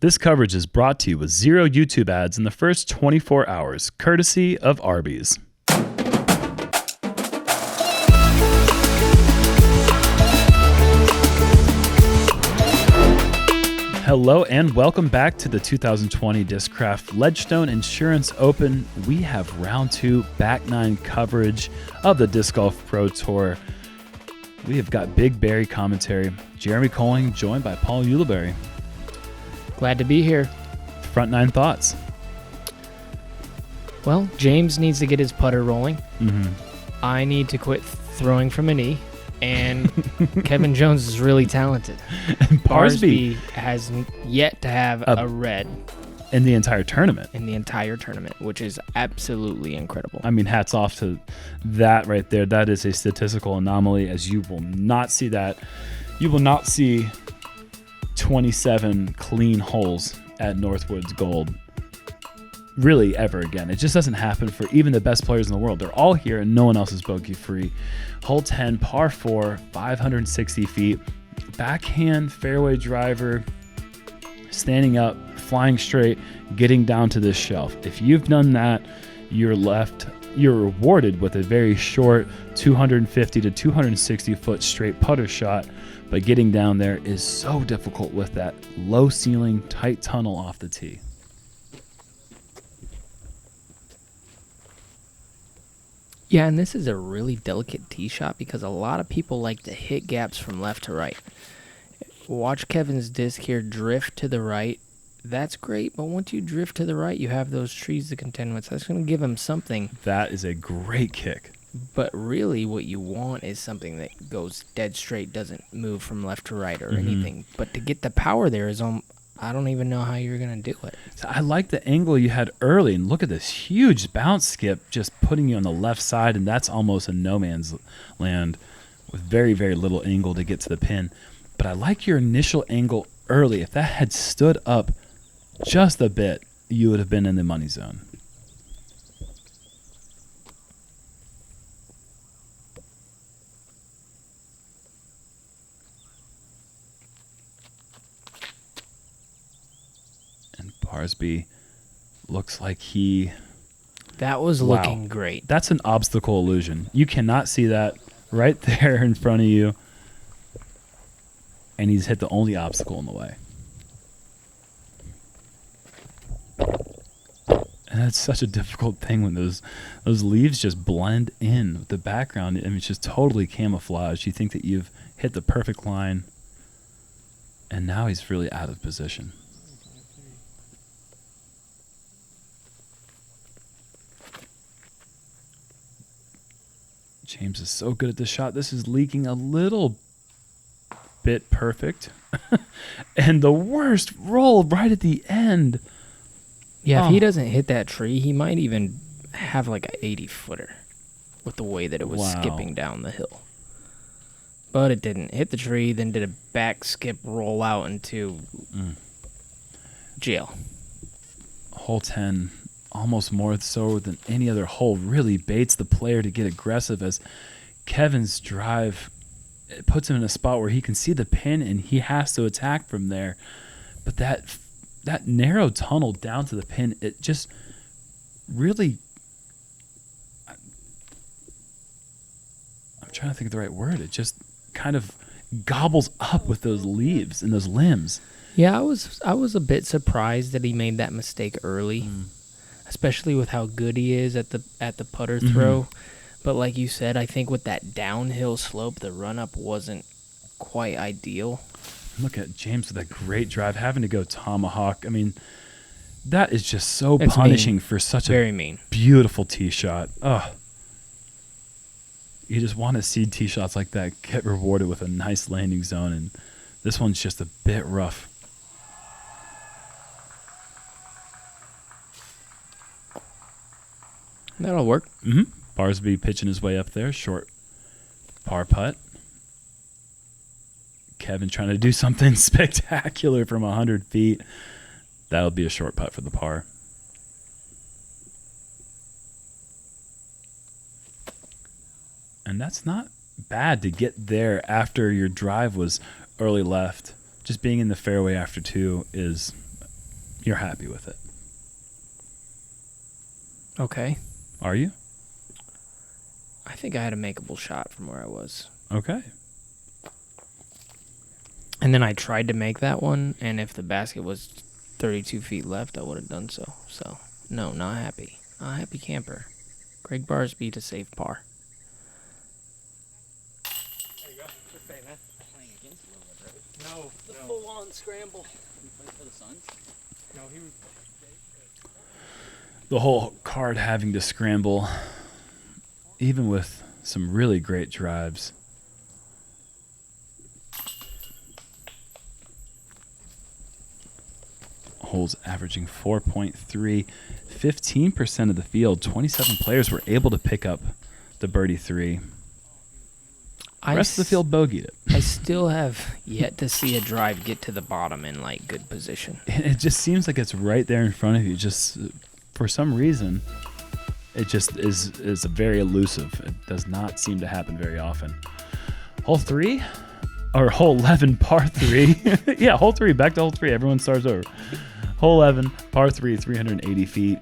This coverage is brought to you with 0 YouTube ads in the first 24 hours, courtesy of Arby's. Hello and welcome back to the 2020 Discraft LEDGESTONE Insurance Open. We have round 2 back 9 coverage of the Disc Golf Pro Tour. We have got Big Barry commentary. Jeremy Koling joined by Paul Ulibarri. Glad to be here. Front 9 thoughts. Well, James needs to get his putter rolling. Mm-hmm. I need to quit throwing from a knee. And Kevin Jones is really talented. And Barsby has yet to have a red in the entire tournament. Which is absolutely incredible. I mean, hats off to that right there. That is a statistical anomaly, as you will not see that. You will not see 27 clean holes at Northwood's Gold really ever again. It just doesn't happen for even the best players in the world. They're all here and no one else is bogey free. Hole 10, par 4, 560 feet, backhand fairway driver, standing up, flying straight, getting down to this shelf. If you've done that, you're rewarded with a very short 250 to 260 foot straight putter shot, but getting down there is so difficult with that low ceiling, tight tunnel off the tee. Yeah, and this is a really delicate tee shot because a lot of people like to hit gaps from left to right. Watch Kevin's disc here drift to the right. That's great, but once you drift to the right, you have those trees to contend with. So that's going to give him something. That is a great kick. But really what you want is something that goes dead straight, doesn't move from left to right or anything. But to get the power there is I don't even know how you're going to do it. So I like the angle you had early, and look at this huge bounce skip just putting you on the left side, and that's almost a no man's land with very, very little angle to get to the pin. But I like your initial angle early. If that had stood up just a bit, you would have been in the money zone. Barsby looks like that was looking great. That's an obstacle illusion. You cannot see that right there in front of you. And he's hit the only obstacle in the way. And that's such a difficult thing when those leaves just blend in with the background. I mean, it's just totally camouflaged. You think that you've hit the perfect line. And now he's really out of position. James is so good at this shot. This is leaking a little bit perfect. And the worst roll right at the end. Yeah, if he doesn't hit that tree, he might even have like an 80-footer with the way that it was skipping down the hill. But it didn't hit the tree, then did a back skip roll out into jail. Hole 10. Almost more so than any other hole, really baits the player to get aggressive, as Kevin's drive puts him in a spot where he can see the pin and he has to attack from there. But that narrow tunnel down to the pin, it just really, I'm trying to think of the right word, it just kind of gobbles up with those leaves and those limbs. Yeah, I was a bit surprised that he made that mistake early. Especially with how good he is at the putter throw. But like you said, I think with that downhill slope, the run-up wasn't quite ideal. Look at James with that great drive, having to go tomahawk. I mean, that is just so It's punishing mean. For such Very a mean. Beautiful tee shot. Ugh. You just want to see tee shots like that get rewarded with a nice landing zone, and this one's just a bit rough. That'll work. Barsby pitching his way up there. Short par putt. Kevin trying to do something spectacular from 100 feet. That'll be a short putt for the par. And that's not bad to get there after your drive was early left. Just being in the fairway after 2 is you're happy with it. Okay. Are you? I think I had a makeable shot from where I was. Okay. And then I tried to make that one, and if the basket was 32 feet left, I would have done so. So, no, not happy. Not happy camper. Gregg Barsby to save par. There you go. Just say, man. Playing against Lillard, right? No, The no. full-on scramble. He played for the Suns? No, he was. The whole card having to scramble, even with some really great drives. Holes averaging 4.3, 15% of the field, 27 players were able to pick up the birdie 3. The rest of the field bogeyed it. I still have yet to see a drive get to the bottom in like good position. It just seems like it's right there in front of you. Just for some reason, it just is very elusive. It does not seem to happen very often. Hole 3 or hole 11, par 3. Yeah, hole 3. Back to hole 3. Everyone starts over. Hole 11, par 3, 380 feet.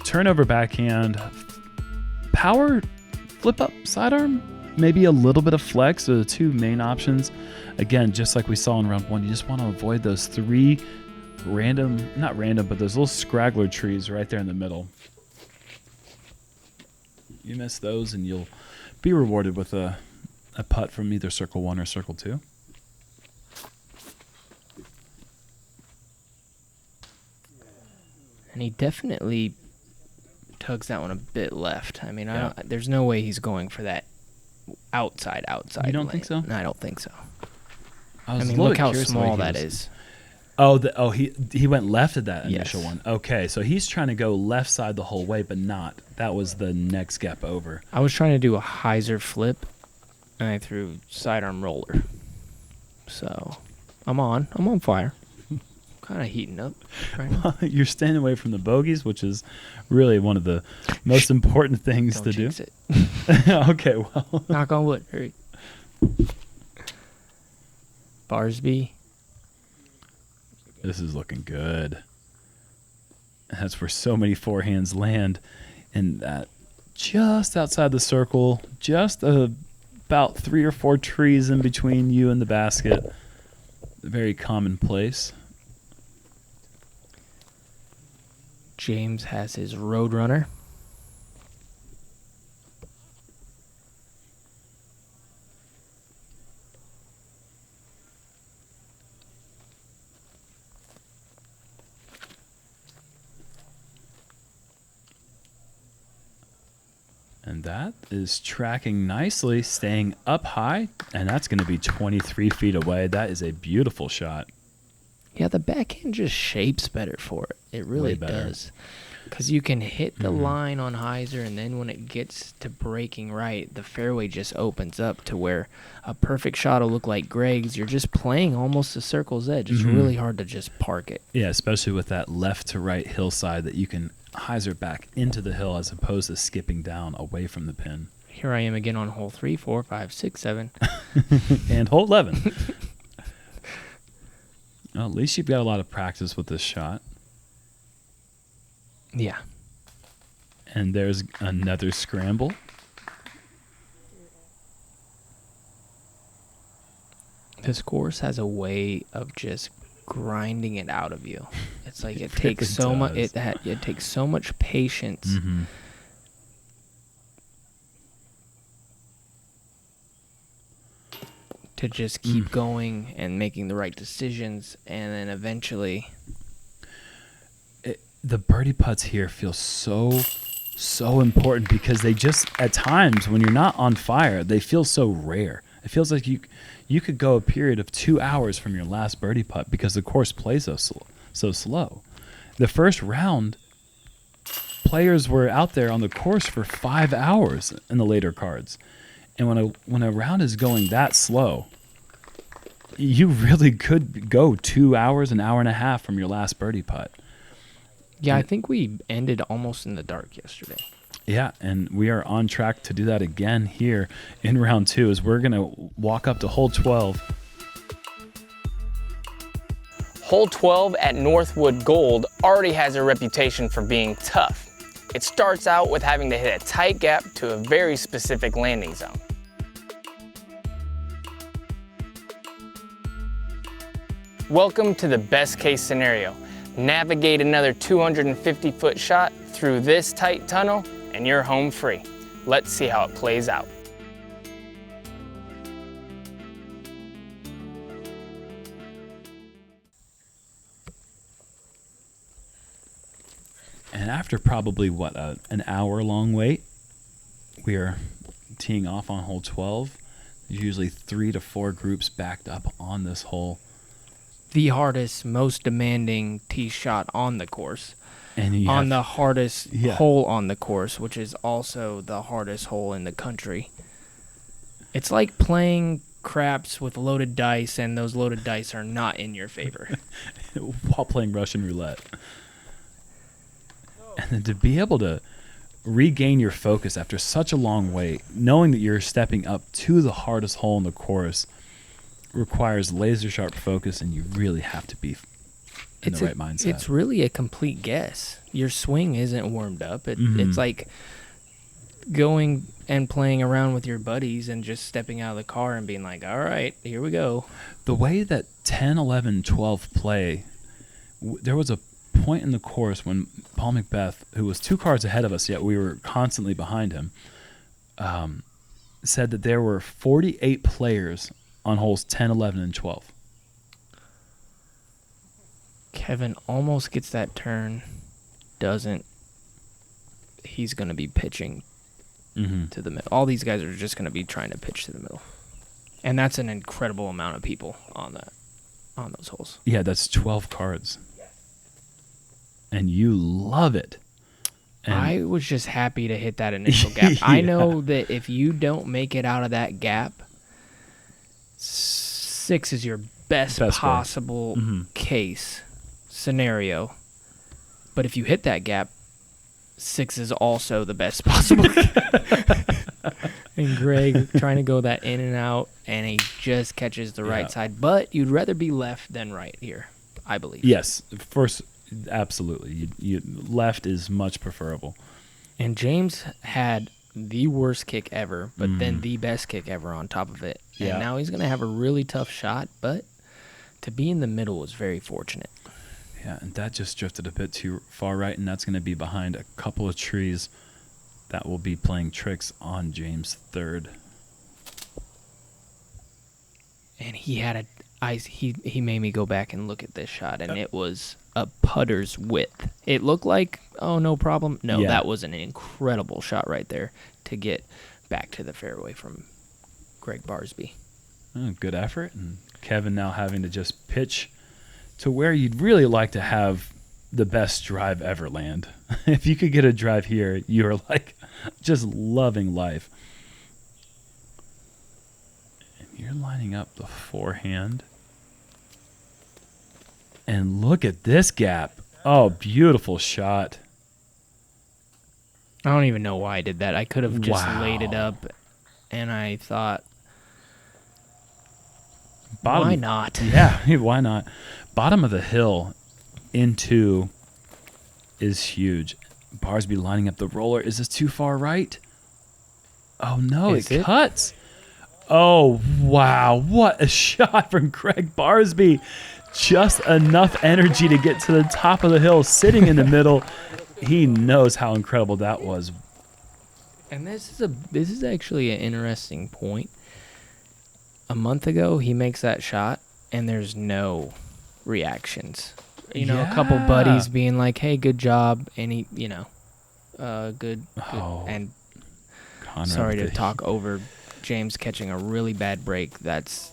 Turnover backhand. Power flip up sidearm. Maybe a little bit of flex are the two main options. Again, just like we saw in round 1, you just want to avoid those 3 not random, but those little scraggler trees right there in the middle. You miss those and you'll be rewarded with a putt from either circle 1 or circle 2. And he definitely tugs that one a bit left. I mean, Yeah. there's no way he's going for that outside. You don't think so? No, I don't think so. I I was a mean, little look how curious the way small he that was- is. Oh, he went left at that initial Yes. one. Okay, so he's trying to go left side the whole way, but not. That was the next gap over. I was trying to do a hyzer flip, and I threw sidearm roller. So, I'm on fire. Kind of heating up right now. You're staying away from the bogeys, which is really one of the most important things Don't to do. jinx it. Okay, well. Knock on wood. Hurry. Barsby. This is looking good. That's where so many forehands land. And that just outside the circle, just about 3 or 4 trees in between you and the basket. Very commonplace. James has his Roadrunner. And that is tracking nicely, staying up high, and that's going to be 23 feet away. That is a beautiful shot. Yeah, the backhand just shapes better for it. It really Way better. does. Because you can hit the line on hyzer, and then when it gets to breaking right, the fairway just opens up to where a perfect shot will look like Gregg's. You're just playing almost the circle's edge. It's really hard to just park it. Yeah, especially with that left to right hillside that you can hyzer back into the hill as opposed to skipping down away from the pin. Here I am again on hole 3, 4, 5, 6, 7. And hole 11. Well, at least you've got a lot of practice with this shot. Yeah. And there's another scramble. This course has a way of just grinding it out of you. It's like it takes really so much. does. It takes so much patience. To just keep going and making the right decisions, and then eventually, The birdie putts here feel so important because they just, at times when you're not on fire, they feel so rare. It feels like you could go a period of 2 hours from your last birdie putt because the course plays so slow. The first round, players were out there on the course for 5 hours in the later cards. And when a round is going that slow, you really could go 2 hours, an hour and a half from your last birdie putt. yeah, I think we ended almost in the dark yesterday. Yeah, and we are on track to do that again here in round 2 as we're going to walk up to hole 12. Hole 12 at Northwood Gold already has a reputation for being tough. It starts out with having to hit a tight gap to a very specific landing zone. Welcome to the best case scenario. Navigate another 250-foot shot through this tight tunnel and you're home free. Let's see how it plays out. And after probably, an hour-long wait, we are teeing off on hole 12. There's usually 3 to 4 groups backed up on this hole. The hardest, most demanding tee shot on the course. And on the hardest hole on the course, which is also the hardest hole in the country. It's like playing craps with loaded dice, and those loaded dice are not in your favor. While playing Russian roulette. And then to be able to regain your focus after such a long wait, knowing that you're stepping up to the hardest hole in the course, requires laser sharp focus, and you really have to be in the right mindset. It's really a complete guess. Your swing isn't warmed up. It's like going and playing around with your buddies and just stepping out of the car and being like, all right, here we go. The way that 10, 11, 12 play, there was a point in the course when Paul Macbeth, who was 2 cards ahead of us, yet we were constantly behind him, said that there were 48 players on holes 10, 11, and 12. Kevin almost gets that turn, doesn't. He's going to be pitching to the middle. All these guys are just going to be trying to pitch to the middle. And that's an incredible amount of people on those holes. Yeah, that's 12 cards. And you love it. And I was just happy to hit that initial gap. Yeah. I know that if you don't make it out of that gap, 6 is your best possible case scenario. But if you hit that gap, 6 is also the best possible. And Gregg trying to go that in and out, and he just catches the right side. But you'd rather be left than right here, I believe. Yes, first, absolutely. You left is much preferable. And James had the worst kick ever, but then the best kick ever on top of it. And now he's going to have a really tough shot, but to be in the middle was very fortunate. Yeah, and that just drifted a bit too far right, and that's going to be behind a couple of trees that will be playing tricks on James' third. And he had he made me go back and look at this shot, and it was a putter's width. It looked like, oh, no problem. No, that was an incredible shot right there to get back to the fairway from Gregg Barsby. Oh, good effort, and Kevin now having to just pitch to where you'd really like to have the best drive ever land. If you could get a drive here, you're like just loving life. And you're lining up the forehand. And look at this gap. Oh, beautiful shot. I don't even know why I did that. I could have just laid it up, and I thought, why not? Yeah, why not? Bottom of the hill into is huge. Barsby lining up the roller. Is this too far right? Oh, no, it cuts. Oh, wow. What a shot from Gregg Barsby. Just enough energy to get to the top of the hill, sitting in the middle. He knows how incredible that was. And this is actually an interesting point. A month ago, he makes that shot, and there's no reactions. A couple buddies being like, "Hey, good job," and he, good. Oh, and Conrad, sorry to talk over James catching a really bad break. That's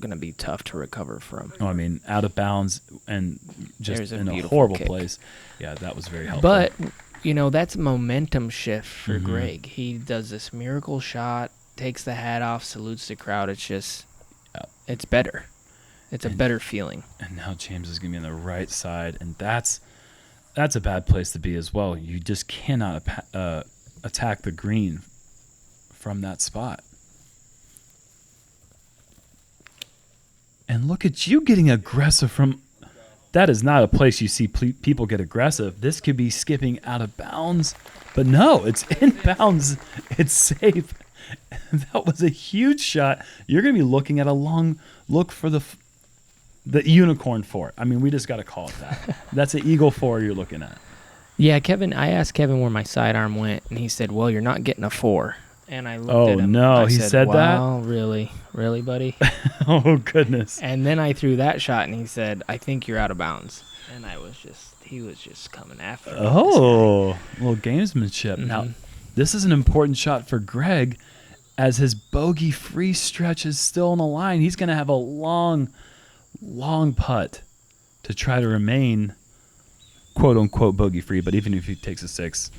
gonna be tough to recover from. Oh, I mean, out of bounds and just in a horrible place. Yeah, that was very helpful. But that's momentum shift for Gregg. He does this miracle shot, takes the hat off, salutes the crowd. It's just, it's better. It's a better feeling. And now James is going to be on the right side, and that's a bad place to be as well. You just cannot attack the green from that spot. And look at you getting aggressive from that is not a place you see people get aggressive. This could be skipping out of bounds, but no, it's in bounds. It's safe. That was a huge shot. You're going to be looking at a long look for the unicorn 4. I mean, we just got to call it that. That's an Eagle 4 you're looking at. Yeah, Kevin, I asked Kevin where my sidearm went, and he said, well, you're not getting a 4. And I looked at him. Oh, no, I he said that? wow, really? Really, buddy? Oh, goodness. And then I threw that shot, and he said, I think you're out of bounds. And he was just coming after me. Oh, a little gamesmanship. Mm-hmm. Now, this is an important shot for Gregg as his bogey-free stretch is still on the line. He's going to have a long putt to try to remain quote-unquote bogey-free. But even if he takes a 6,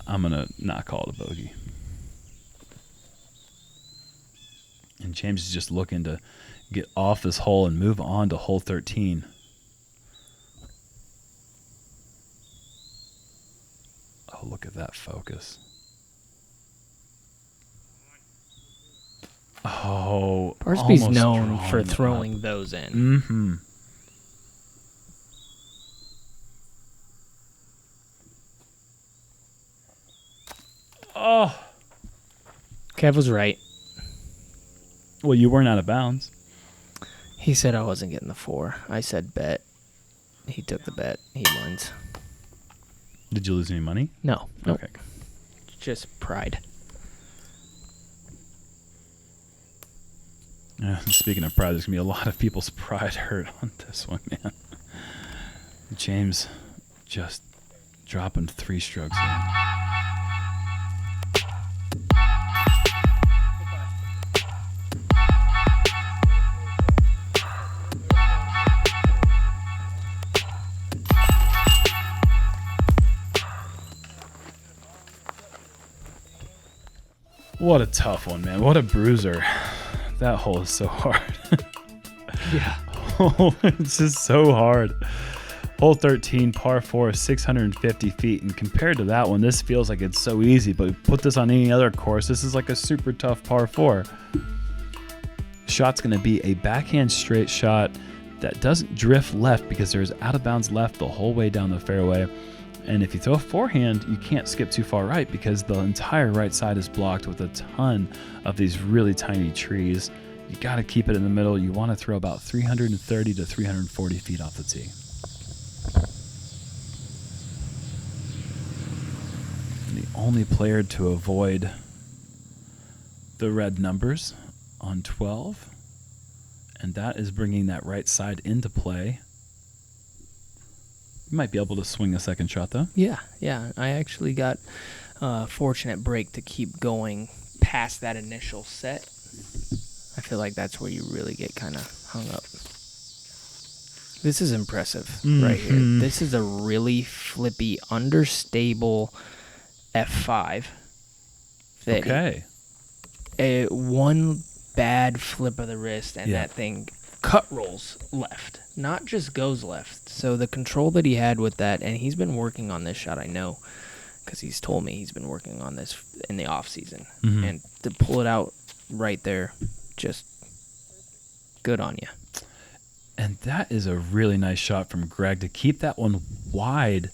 I'm going to not call it a bogey. And James is just looking to get off this hole and move on to hole 13. Oh, look at that focus. Oh, Barsby's almost known for drawing throwing up. those in. Mm-hmm. Oh. Kev was right. Well, you weren't out of bounds. He said I wasn't getting the 4. I said bet. He took the bet. He wins. Did you lose any money? No. Nope. Okay. Just pride. Speaking of pride, there's going to be a lot of people's pride hurt on this one, man. James just dropping 3 strokes in. What a tough one, man. What a bruiser. That hole is so hard. Yeah. Oh, it's just so hard. Hole 13, par 4, 650 feet. And compared to that one, this feels like it's so easy. But put this on any other course, this is like a super tough par 4. Shot's going to be a backhand straight shot that doesn't drift left because there's out of bounds left the whole way down the fairway. And if you throw a forehand, you can't skip too far right because the entire right side is blocked with a ton of these really tiny trees. You got to keep it in the middle. You want to throw about 330 to 340 feet off the tee. And the only player to avoid the red numbers on 12, and that is bringing that right side into play. You might be able to swing a second shot, though. Yeah. I actually got a fortunate break to keep going past that initial set. I feel like that's where you really get kind of hung up. This is impressive right here. This is a really flippy, understable F5. Okay. One bad flip of the wrist and that thing cut rolls left, not just goes left. So the control that he had with that, and he's been working on this shot, I know, because he's told me he's been working on this in the off season, and to pull it out right there, just good on you. And that is a really nice shot from Gregg to keep that one wide,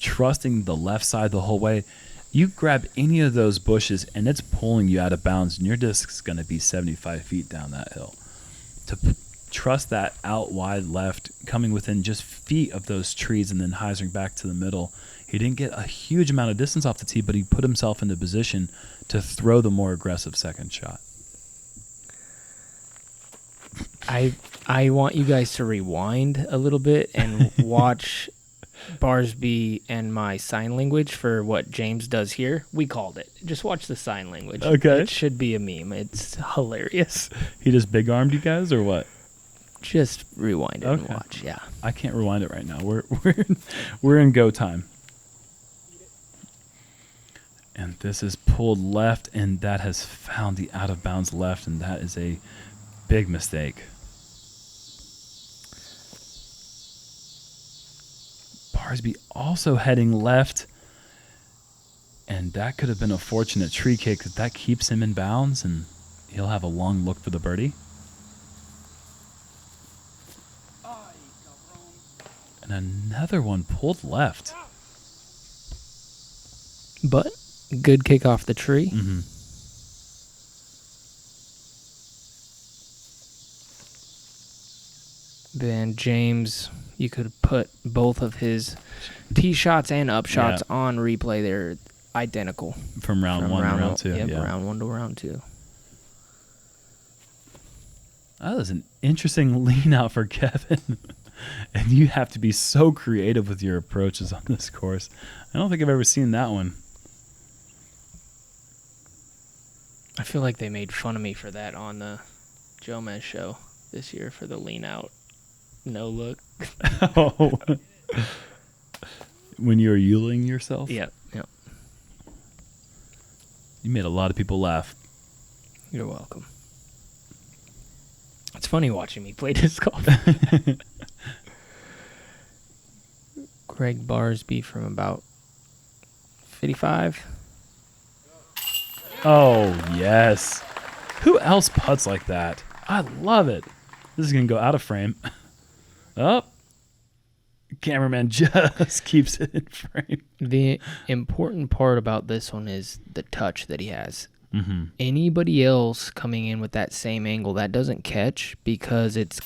trusting the left side the whole way. You grab any of those bushes and it's pulling you out of bounds, and your disc is going to be 75 feet down that hill. To trust that out wide left, coming within just feet of those trees and then hyzering back to the middle. He didn't get a huge amount of distance off the tee, but he put himself into position to throw the more aggressive second shot. I want you guys to rewind a little bit and watch Barsby and my sign language for what James does here. We called it. Just watch the sign language. Okay. It should be a meme. It's hilarious. He just big armed you guys or what? Just rewind it and watch. Yeah. I can't rewind it right now. We're in go time. And this is pulled left, and that has found the out of bounds left, and that is a big mistake. Barsby also heading left, and that could have been a fortunate tree kick because that keeps him in bounds, and he'll have a long look for the birdie. And another one pulled left. But good kick off the tree. Mm-hmm. Then James, you could put both of his tee shots and up shots on replay. They're identical. From round one to round two. Yep, Yeah, round one to round two. That was an interesting lean out for Kevin. And you have to be so creative with your approaches on this course. I don't think I've ever seen that one. I feel like they made fun of me for that on the Jomez show this year for the lean out. No look. Oh. When you were yuling yourself? Yep. You made a lot of people laugh. You're welcome. It's funny watching me play disc golf. Gregg Barsby from about 55. Oh, yes. Who else putts like that? I love it. This is going to go out of frame. Oh. Cameraman just keeps it in frame. The important part about this one is the touch that he has. Mm-hmm. Anybody else coming in with that same angle, that doesn't catch because it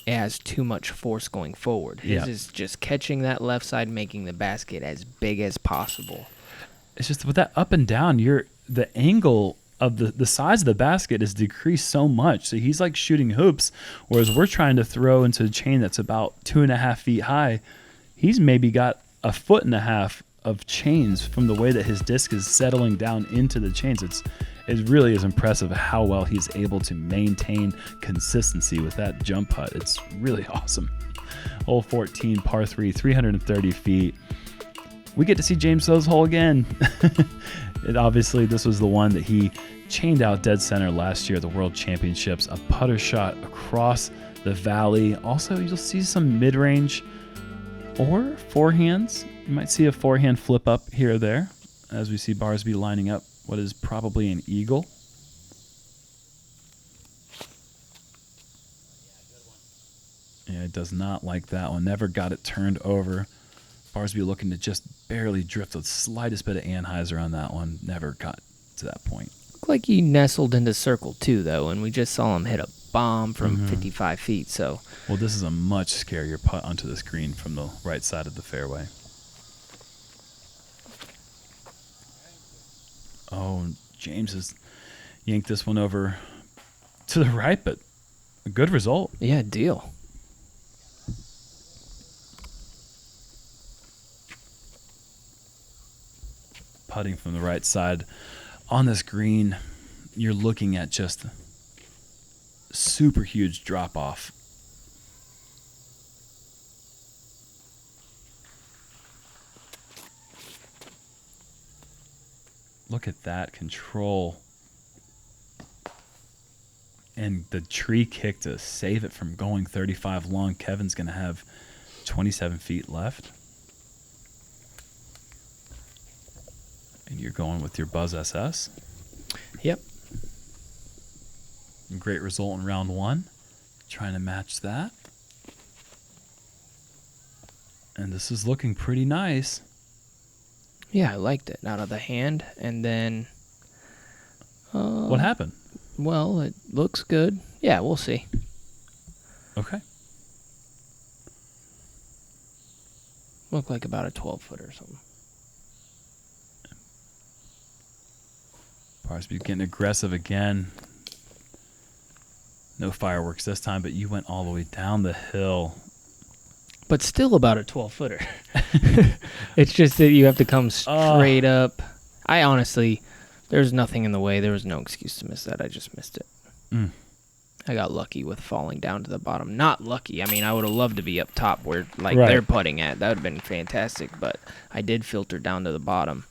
has too much force going forward. His is just catching that left side, making the basket as big as possible. It's just with that up and down, the angle of the size of the basket is decreased so much. So he's like shooting hoops, whereas we're trying to throw into a chain that's about 2.5 feet high. He's maybe got 1.5 feet of chains from the way that his disc is settling down into the chains. It really is impressive how well he's able to maintain consistency with that jump putt. It's really awesome. Hole 14, par 3, 330 feet. We get to see James throw hole again. Obviously, this was the one that he chained out dead center last year at the World Championships. A putter shot across the valley. Also, you'll see some mid-range or forehands. You might see a forehand flip up here or there as we see Barsby lining up what is probably an eagle. Yeah, it does not like that one. Never got it turned over. Barsby looking to just barely drift the slightest bit of anhyzer on that one. Never got to that point. Looked like he nestled into circle two, though, and we just saw him hit a bomb from 55 feet. So, well, this is a much scarier putt onto the screen from the right side of the fairway. Oh, James has yanked this one over to the right, but a good result. Yeah, deal. Putting from the right side on this green, you're looking at just super huge drop off. Look at that control. And the tree kick to save it from going 35 long. Kevin's going to have 27 feet left. And you're going with your Buzz SS. Yep. Great result in round one. Trying to match that. And this is looking pretty nice. Yeah, I liked it. Out of the hand, and then... what happened? Well, it looks good. Yeah, we'll see. Okay. Looked like about a 12-foot or something. Barsby getting aggressive again. No fireworks this time, but you went all the way down the hill. But still about a 12-footer. It's just that you have to come straight up. I honestly, there's nothing in the way. There was no excuse to miss that. I just missed it. I got lucky with falling down to the bottom. Not lucky. I mean, I would have loved to be up top where they're putting at. That would have been fantastic. But I did filter down to the bottom,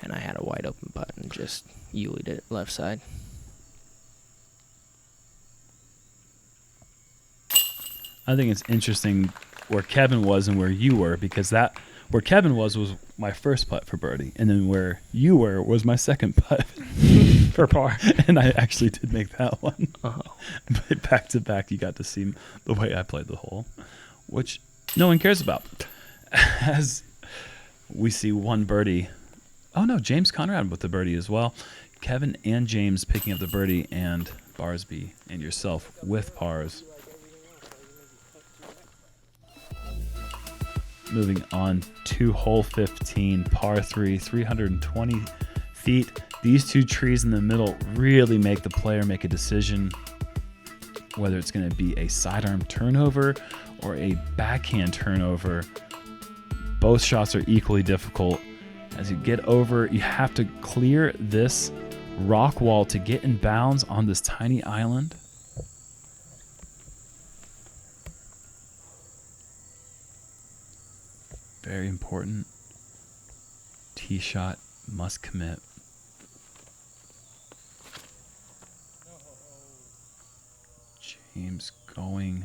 and I had a wide open putt and just ulied it left side. I think it's interesting where Kevin was and where you were, because where Kevin was my first putt for birdie, and then where you were was my second putt for par. And I actually did make that one. Uh-huh. But back to back, you got to see the way I played the hole, which no one cares about. As we see one birdie. Oh, no, James Conrad with the birdie as well. Kevin and James picking up the birdie, and Barsby and yourself with pars. Moving on to hole 15, par 3, 320 feet. These two trees in the middle really make the player make a decision whether it's going to be a sidearm turnover or a backhand turnover. Both shots are equally difficult. As you get over, you have to clear this rock wall to get in bounds on this tiny island. Very important. Tee shot, must commit. James going.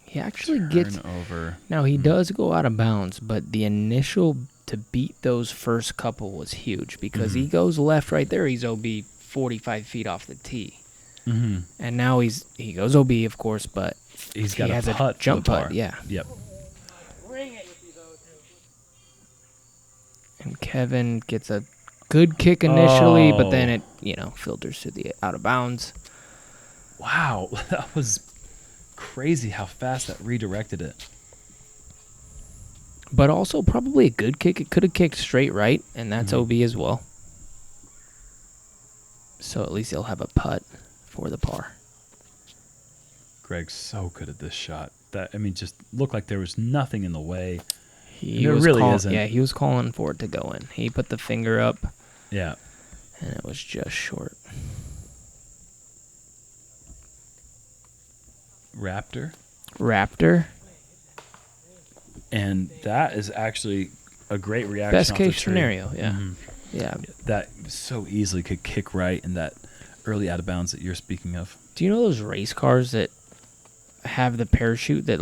He actually gets over. Now he does go out of bounds, but the initial to beat those first couple was huge because he goes left right there. He's OB 45 feet off the tee, and now he goes OB, of course, but he's got he a has putt, a jump for the par. putt. Yeah. Yep. And Kevin gets a good kick initially, but then it filters to the out of bounds. Wow, that was crazy how fast that redirected it. But also probably a good kick. It could have kicked straight right, and that's OB as well. So at least he'll have a putt for the par. Gregg's so good at this shot. Just looked like there was nothing in the way. He was calling for it to go in. He put the finger up. Yeah. And it was just short. Raptor. And that is actually a great reaction. Best off the case tree. scenario, yeah. Yeah. That so easily could kick right in that early out of bounds that you're speaking of. Do you know those race cars that have the parachute that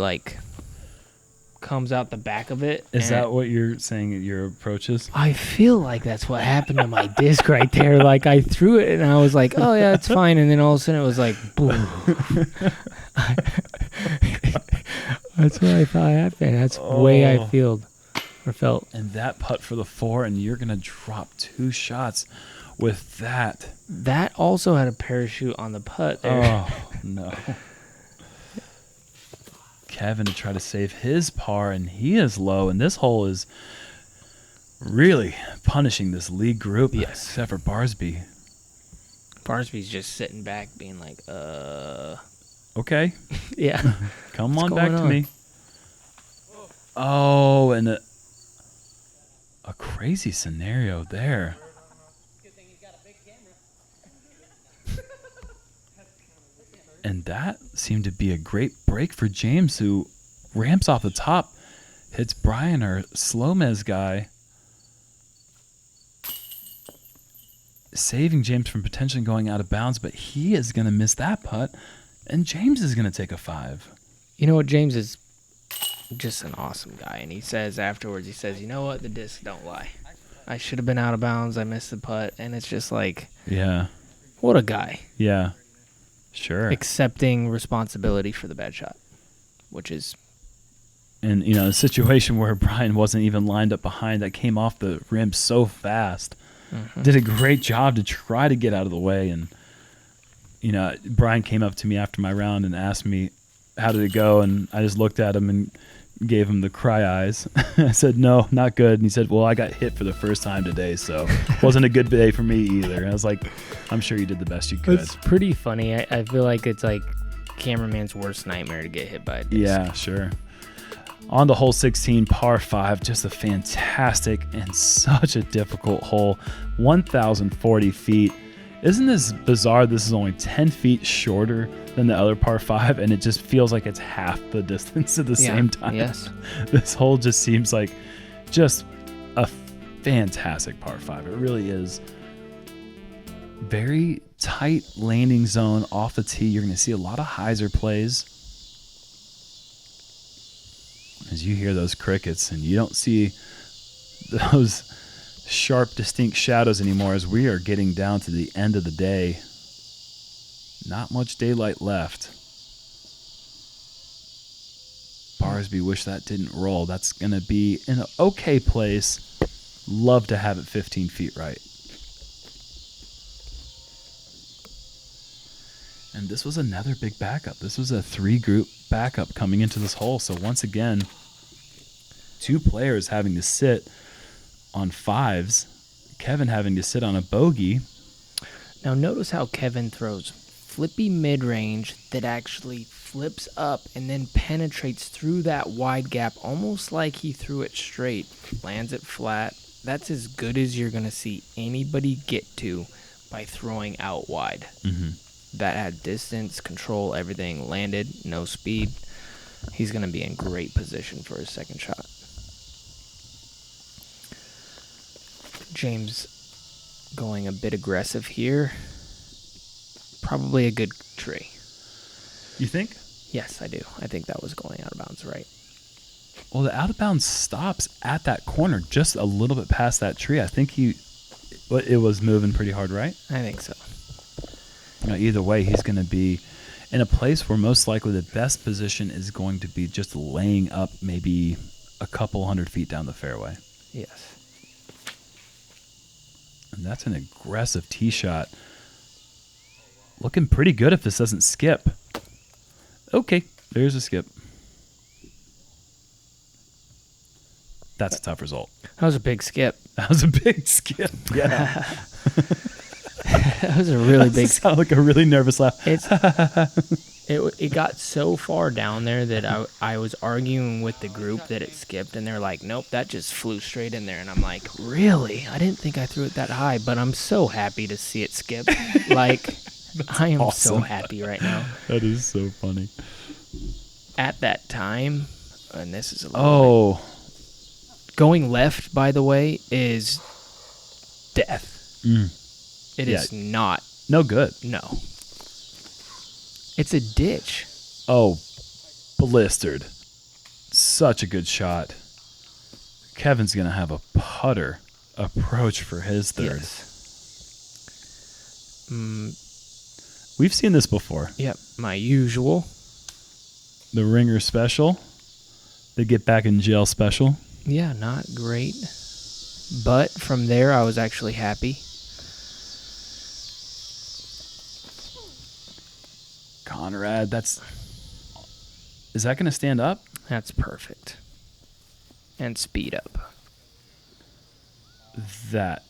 comes out the back of it? Is that what you're saying your approach is? I feel like that's what happened to my disc right there. Like I threw it and I was like, oh yeah, it's fine. And then all of a sudden it was like, boom. That's what I thought happened. That's the way I felt. And that putt for the 4, and you're going to drop 2 shots with that. That also had a parachute on the putt there. Oh, no. Kevin to try to save his par, and he is low, and this hole is really punishing this lead group. Yes. Except for Barsby. Barsby's just sitting back being like, Okay. Yeah. Come What's on back going to on? me. Oh, and a crazy scenario there. And that seemed to be a great break for James, who ramps off the top, hits Brian, our Slomez guy, saving James from potentially going out of bounds, but he is going to miss that putt, and James is going to take a 5. You know what? James is just an awesome guy, and he says afterwards, you know what? The discs don't lie. I should have been out of bounds. I missed the putt, and it's just like, Yeah. what a guy. Yeah. Sure. Accepting responsibility for the bad shot, which is... And, a situation where Brian wasn't even lined up behind, that came off the rim so fast. Did a great job to try to get out of the way. And, Brian came up to me after my round and asked me, how did it go? And I just looked at him and gave him the cry eyes. I said, no, not good. And he said, well, I got hit for the first time today, so it wasn't a good day for me either. And I was like, I'm sure you did the best you could. It's pretty funny. I feel like it's like cameraman's worst nightmare to get hit by a disc. Yeah, sure. On to hole 16, par 5, just a fantastic and such a difficult hole. 1,040 feet. Isn't this bizarre? This is only 10 feet shorter than the other par 5, and it just feels like it's half the distance at the same time. Yes. This hole just seems like just a fantastic par 5. It really is. Very tight landing zone off the tee. You're going to see a lot of hyzer plays. As you hear those crickets, and you don't see those sharp, distinct shadows anymore, as we are getting down to the end of the day. Not much daylight left. Barsby, wish that didn't roll. That's going to be in an okay place. Love to have it 15 feet right. And this was another big backup. This was a 3-group backup coming into this hole. So once again, 2 players having to sit on 5s. Kevin having to sit on a bogey. Now notice how Kevin throws flippy mid-range that actually flips up and then penetrates through that wide gap almost like he threw it straight. Lands it flat. That's as good as you're going to see anybody get to by throwing out wide. Mm-hmm. That had distance, control, everything. Landed, no speed. He's going to be in great position for his second shot. James going a bit aggressive here. Probably a good tree. You think? Yes, I do. I think that was going out of bounds, right? Well, the out of bounds stops at that corner, just a little bit past that tree. I think it was moving pretty hard, right? I think so. Either way, he's going to be in a place where most likely the best position is going to be just laying up maybe a couple 100 feet down the fairway. Yes. And that's an aggressive tee shot. Looking pretty good if this doesn't skip. Okay, there's a skip. That's a tough result. That was a big skip. That was a big skip. Yeah. That was a really big skip. Sound like a really nervous laugh. It got so far down there that I was arguing with the group that it skipped, and they're like, nope, that just flew straight in there. And I'm like, really? I didn't think I threw it that high, but I'm so happy to see it skip. Like, I am awesome. so happy right now. That is so funny. At that time, and this is a little bit, going left, by the way, is death. It is not. No good. No. It's a ditch. Oh, blistered. Such a good shot. Kevin's going to have a putter approach for his third. Yes. We've seen this before. Yep, my usual. The ringer special. The get back in jail special. Yeah, not great. But from there, I was actually happy. Conrad, is that going to stand up? That's perfect. And speed up. That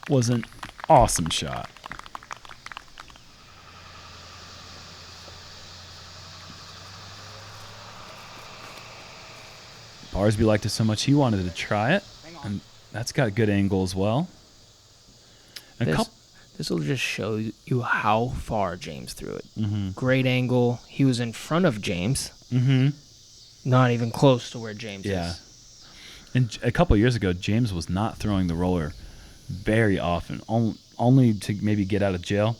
was an awesome shot. Barsby liked it so much he wanted to try it, and that's got a good angle as well. This will just show you how far James threw it. Mm-hmm. Great angle. He was in front of James. Mm-hmm. Not even close to where James is. And a couple of years ago, James was not throwing the roller very often, only to maybe get out of jail.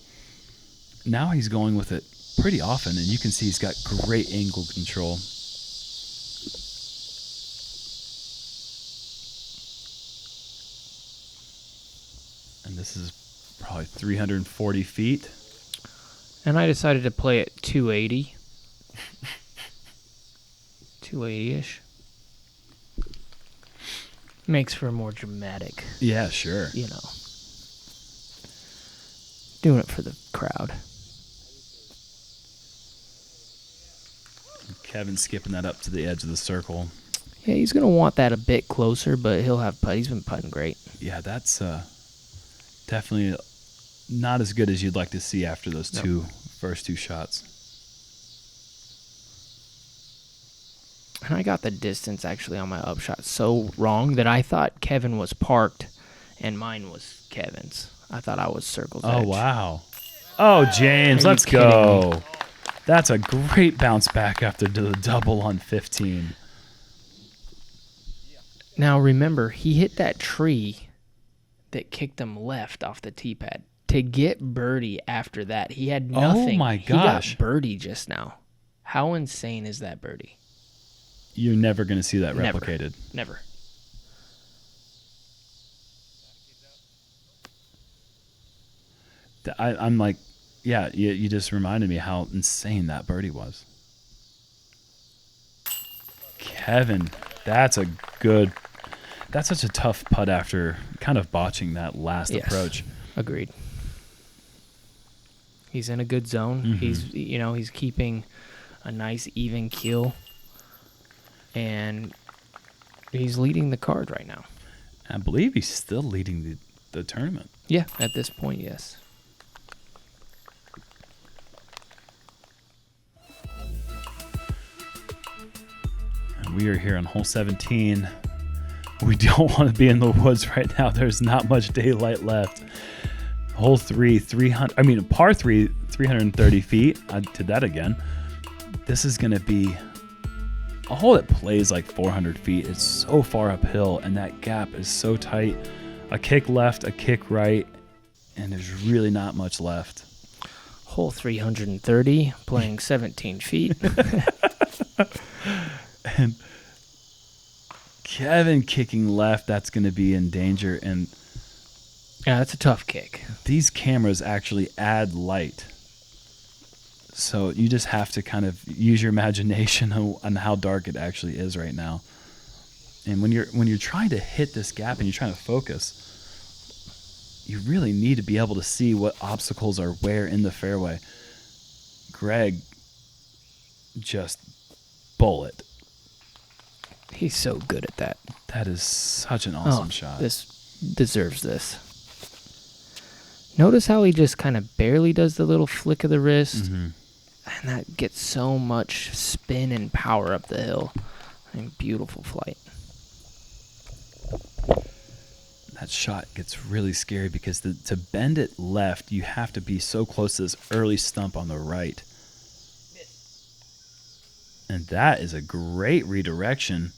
Now he's going with it pretty often, and you can see he's got great angle control. And this is probably 340 feet. And I decided to play at 280. 280-ish. Makes for a more dramatic, Yeah, sure. you know. Doing it for the crowd. Kevin skipping that up to the edge of the circle. Yeah, he's going to want that a bit closer, but he'll have putt. He's been putting great. Yeah, that's definitely not as good as you'd like to see after those first two shots. And I got the distance actually on my upshot so wrong that I thought Kevin was parked and mine was Kevin's. I thought I was circle's edge. Oh, wow. Oh, James, Are you let's go. That's a great bounce back after the double on 15. Now remember, he hit that tree that kicked him left off the tee pad. To get birdie after that, he had nothing. Oh, my gosh. He got birdie just now. How insane is that birdie? You're never going to see that Never. replicated. Never. I'm like, yeah, you just reminded me how insane that birdie was. Kevin, that's such a tough putt after kind of botching that last approach. Agreed. He's in a good zone. Mm-hmm. He's keeping a nice even keel, and he's leading the card right now. I believe he's still leading the tournament. Yeah, at this point, yes. And we are here on hole 17. We don't want to be in the woods right now. There's not much daylight left. Hole 3, par 3, 330 feet. I did that again. This is going to be a hole that plays like 400 feet. It's so far uphill, and that gap is so tight. A kick left, a kick right, and there's really not much left. Hole 330, playing 17 feet. And Kevin kicking left, that's going to be in danger. And yeah, that's a tough kick. These cameras actually add light. So you just have to kind of use your imagination on how dark it actually is right now. And when you're trying to hit this gap and you're trying to focus, you really need to be able to see what obstacles are where in the fairway. Gregg just bullet. He's so good at that. That is such an awesome shot. This deserves this. Notice how he just kind of barely does the little flick of the wrist. Mm-hmm. And that gets so much spin and power up the hill. And beautiful flight. That shot gets really scary because to bend it left, you have to be so close to this early stump on the right. And that is a great redirection.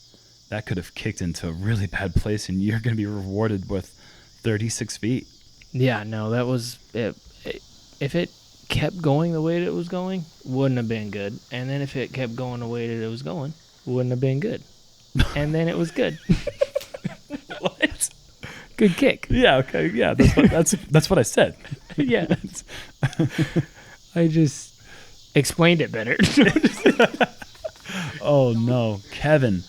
That could have kicked into a really bad place, and you're going to be rewarded with 36 feet. Yeah, no, that was it. If it kept going the way that it was going, wouldn't have been good. And then if it kept going the way that it was going, wouldn't have been good. And then it was good. What? Good kick. Yeah, okay, yeah, that's what I said. Yeah. I just explained it better. Oh, no. Kevin.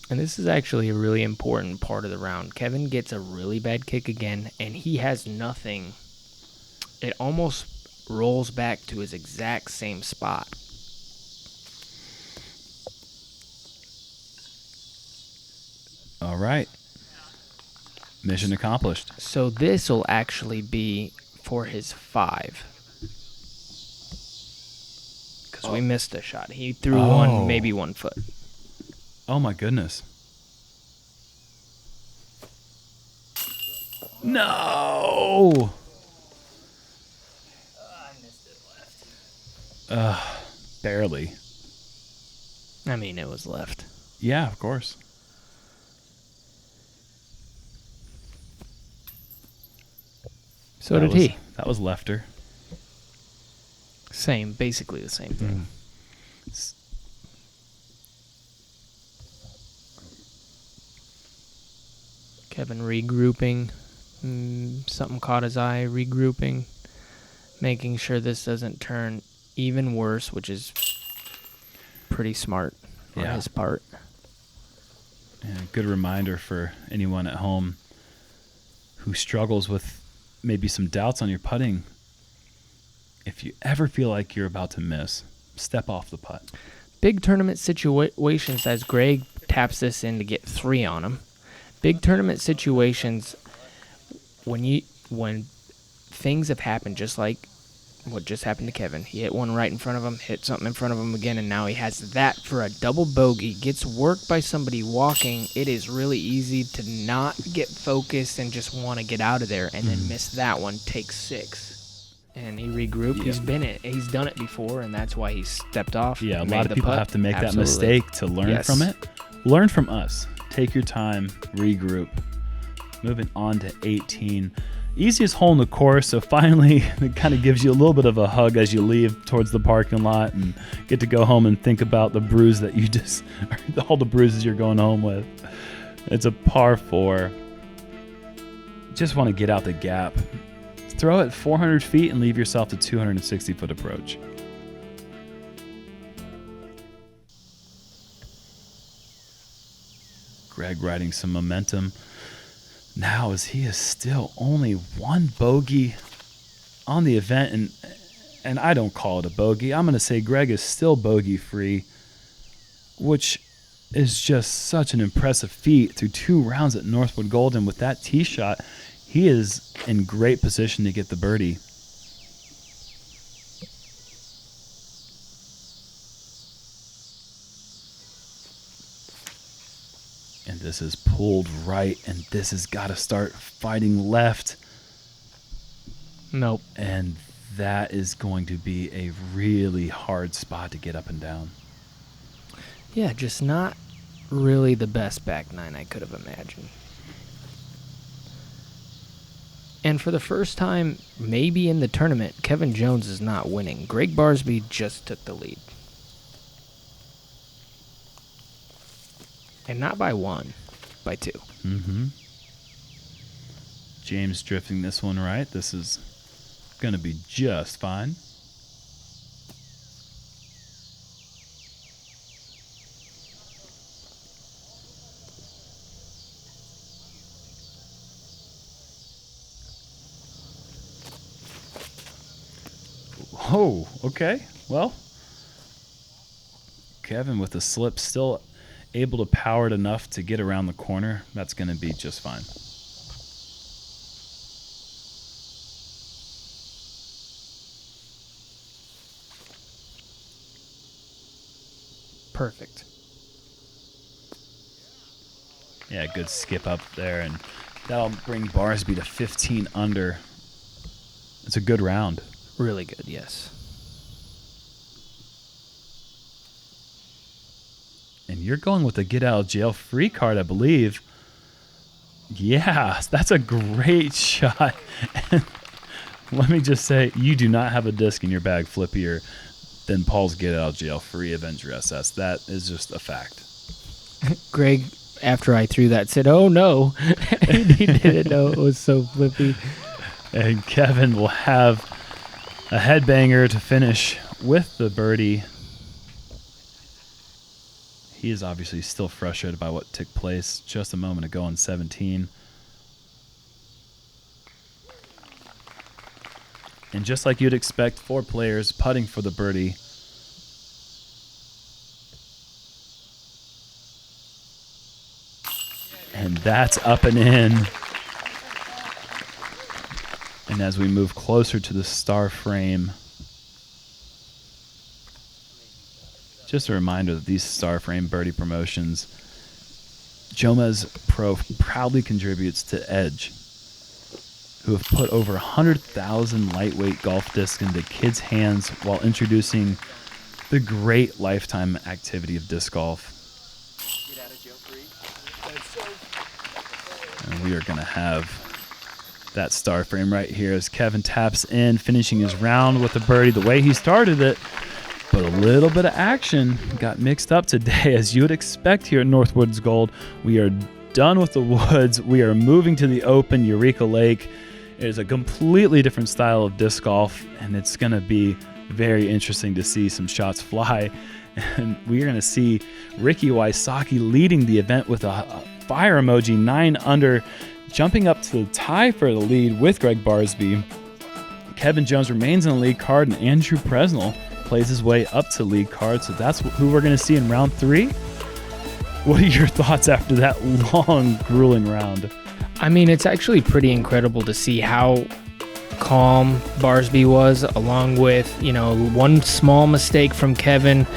And this is actually a really important part of the round. Kevin gets a really bad kick again, and he has nothing. It almost rolls back to his exact same spot. All right. Mission accomplished. So this will actually be for his 5. Because we missed a shot. He threw one, maybe 1 foot. Oh, my goodness. No! I missed it left. Barely. I mean, it was left. Yeah, of course. So did he. That was lefter. Same, basically the same thing. Kevin regrouping. Something caught his eye. Regrouping. Making sure this doesn't turn even worse, which is pretty smart on his part. Yeah, good reminder for anyone at home who struggles with maybe some doubts on your putting. If you ever feel like you're about to miss, step off the putt. Big tournament situations, as Gregg taps this in to get 3 on him. Big tournament situations, when things have happened, just like what just happened to Kevin. He hit one right in front of him, hit something in front of him again, and now he has that for a double bogey. Gets worked by somebody walking. It is really easy to not get focused and just want to get out of there, and then miss that one, take 6. And he regrouped. Yeah. He's done it before, and that's why he stepped off. Yeah, a lot of people have to make that Absolutely. mistake to learn from it. Learn from us. Take your time, regroup. Moving on to 18. Easiest hole in the course, so finally it kind of gives you a little bit of a hug as you leave towards the parking lot and get to go home and think about the bruise that you just, all the bruises you're going home with. It's a par 4. Just want to get out the gap. Throw it 400 feet and leave yourself a 260-foot approach. Gregg riding some momentum now, as he is still only one bogey on the event, and I don't call it a bogey. I'm going to say Gregg is still bogey free, which is just such an impressive feat through 2 rounds at Northwood Gold. And with that tee shot, he is in great position to get the birdie. And this is pulled right, and this has got to start fighting left. Nope. And that is going to be a really hard spot to get up and down. Yeah, just not really the best back nine I could have imagined. And for the first time, maybe in the tournament, Kevin Jones is not winning. Gregg Barsby just took the lead. And not by 1, by 2. Mm-hmm. James drifting this one right. This is going to be just fine. Oh, okay. Well, Kevin with the slip still able to power it enough to get around the corner. That's going to be just fine. Perfect. Yeah, good skip up there, and that'll bring Barsby to 15 under. It's a good round. Really good, yes. And you're going with a get out of jail free card, I believe. Yeah, that's a great shot. And let me just say, you do not have a disc in your bag flippier than Paul's get out of jail free Avenger SS. That is just a fact. Gregg, after I threw that, said, "Oh no." He didn't know it was so flippy. And Kevin will have a headbanger to finish with the birdie. He is obviously still frustrated by what took place just a moment ago on 17. And just like you'd expect, 4 players putting for the birdie. And that's up and in. And as we move closer to the star frame, just a reminder that these star frame birdie promotions, JomezPro proudly contributes to Edge, who have put over 100,000 lightweight golf discs into kids' hands while introducing the great lifetime activity of disc golf. Get out of jail free. And we are going to have that star frame right here as Kevin taps in, finishing his round with a birdie the way he started it. But a little bit of action got mixed up today, as you would expect here at Northwood's Gold. We are done with the woods. We are moving to the open Eureka Lake. It is a completely different style of disc golf, and it's going to be very interesting to see some shots fly. And we're going to see Ricky Wysocki leading the event with a fire emoji, 9 under, jumping up to the tie for the lead with Gregg Barsby. Kevin Jones remains in the lead card, and Andrew Presnell plays his way up to lead card. So that's who we're going to see in round 3. What are your thoughts after that long, grueling round? I mean, it's actually pretty incredible to see how calm Barsby was, along with, one small mistake from Kevin,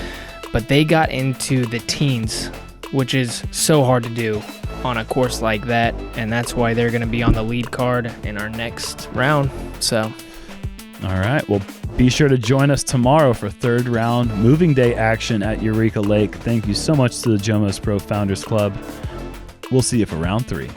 but they got into the teens, which is so hard to do on a course like that, and that's why they're going to be on the lead card in our next round. So, all right, well, be sure to join us tomorrow for 3rd round moving day action at Eureka Lake. Thank you so much to the JomezPro Founders Club. We'll see you for round 3.